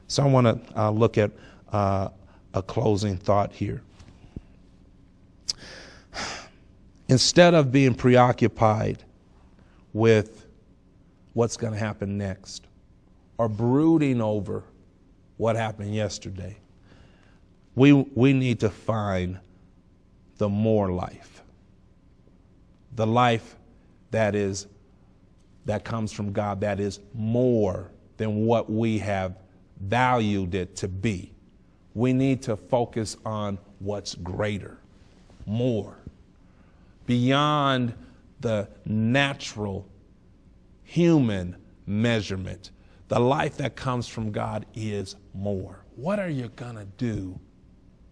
So I want to look at a closing thought here. Instead of being preoccupied with what's going to happen next or brooding over what happened yesterday, we need to find the more life. The life that comes from God, that is more than what we have valued it to be. We need to focus on what's greater, more, beyond the natural human measurement. The life that comes from God is more. What are you going to do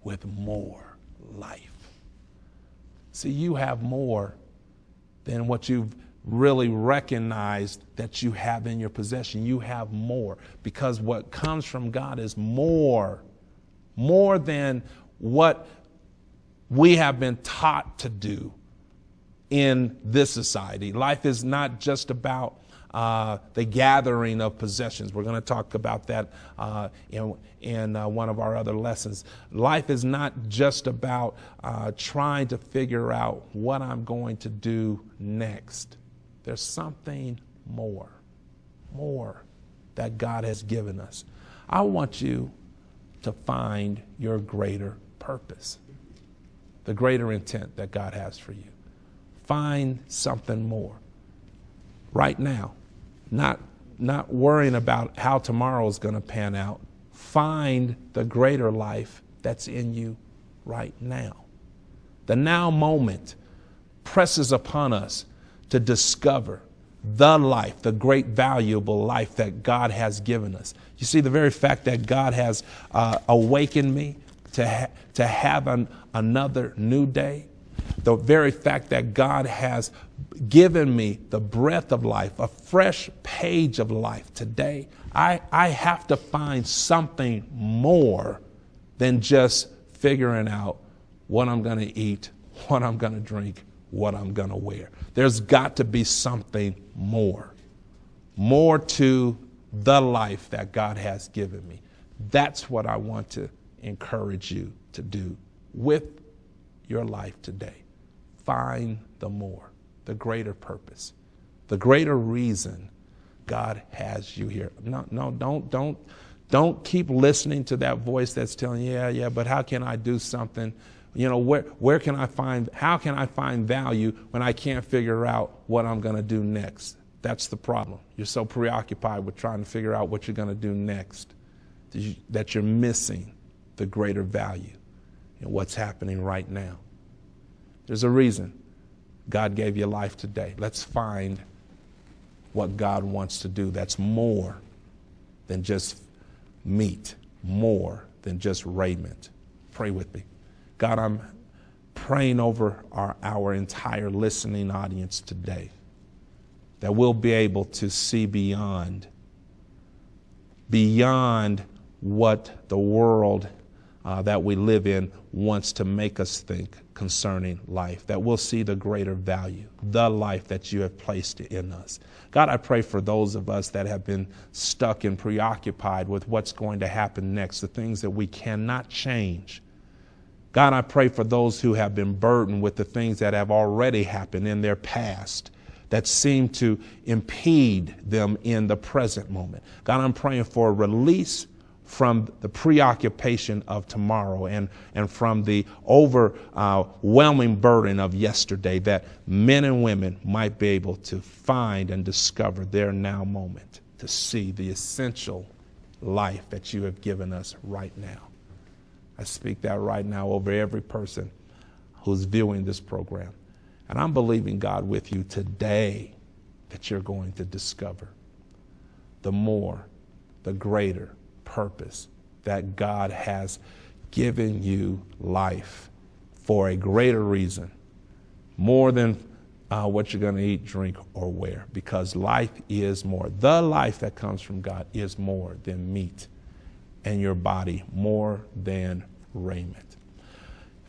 with more life? See, you have more than what you've really recognized that you have in your possession. You have more, because what comes from God is more than what we have been taught to do in this society. Life is not just about the gathering of possessions. We're going to talk about that in one of our other lessons. Life is not just about trying to figure out what I'm going to do next. There's something more that God has given us. I want you to find your greater purpose, the greater intent that God has for you. Find something more right now, not worrying about how tomorrow is going to pan out. Find the greater life that's in you right now. The now moment presses upon us to discover the life, the great valuable life that God has given us. You see, the very fact that God has awakened me to have another new day, the very fact that God has given me the breath of life, a fresh page of life today, I have to find something more than just figuring out what I'm going to eat, what I'm going to drink, what I'm going to wear. There's got to be something more to the life that God has given me. That's what I want to encourage you to do with your life today. Find the more, the greater purpose, the greater reason God has you here. No, don't keep listening to that voice that's telling you, yeah, but how can I do something? You know, how can I find value when I can't figure out what I'm going to do next? That's the problem. You're so preoccupied with trying to figure out what you're going to do next that you're missing the greater value in what's happening right now. There's a reason God gave you life today. Let's find what God wants to do that's more than just meat, more than just raiment. Pray with me. God, I'm praying over our entire listening audience today, that we'll be able to see beyond what the world that we live in wants to make us think concerning life, that we'll see the greater value, the life that you have placed in us. God, I pray for those of us that have been stuck and preoccupied with what's going to happen next, the things that we cannot change. God, I pray for those who have been burdened with the things that have already happened in their past that seem to impede them in the present moment. God, I'm praying for a release from the preoccupation of tomorrow and from the overwhelming burden of yesterday, that men and women might be able to find and discover their now moment, to see the essential life that you have given us right now. I speak that right now over every person who's viewing this program. And I'm believing, God, with you today that you're going to discover the more, the greater purpose that God has given you life for a greater reason, more than what you're going to eat, drink, or wear, because life is more. The life that comes from God is more than meat, and your body more than raiment.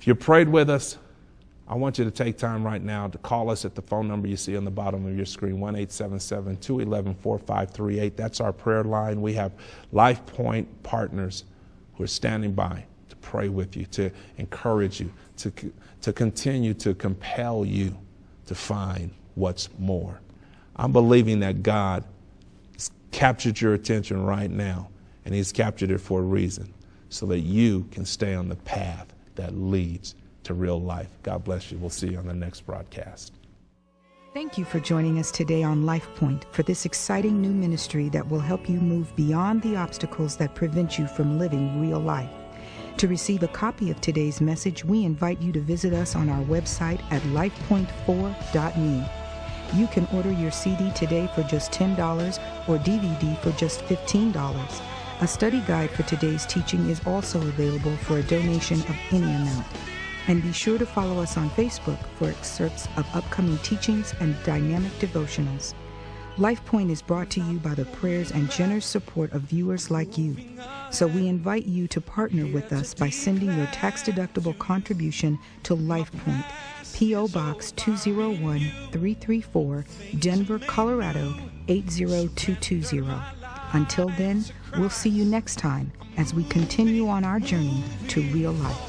If you prayed with us, I want you to take time right now to call us at the phone number you see on the bottom of your screen, 1-877-211-4538. That's our prayer line. We have LifePoint partners who are standing by to pray with you, to encourage you, to continue to compel you to find what's more. I'm believing that God has captured your attention right now, and He's captured it for a reason, so that you can stay on the path that leads to real life. God bless you. We'll see you on the next broadcast. Thank you for joining us today on LifePoint for this exciting new ministry that will help you move beyond the obstacles that prevent you from living real life. To receive a copy of today's message, we invite you to visit us on our website at lifepoint4.me. You can order your CD today for just $10 or DVD for just $15. A study guide for today's teaching is also available for a donation of any amount. And be sure to follow us on Facebook for excerpts of upcoming teachings and dynamic devotionals. LifePoint is brought to you by the prayers and generous support of viewers like you. So we invite you to partner with us by sending your tax-deductible contribution to LifePoint, P.O. Box 201-334, Denver, Colorado 80220. Until then, we'll see you next time as we continue on our journey to real life.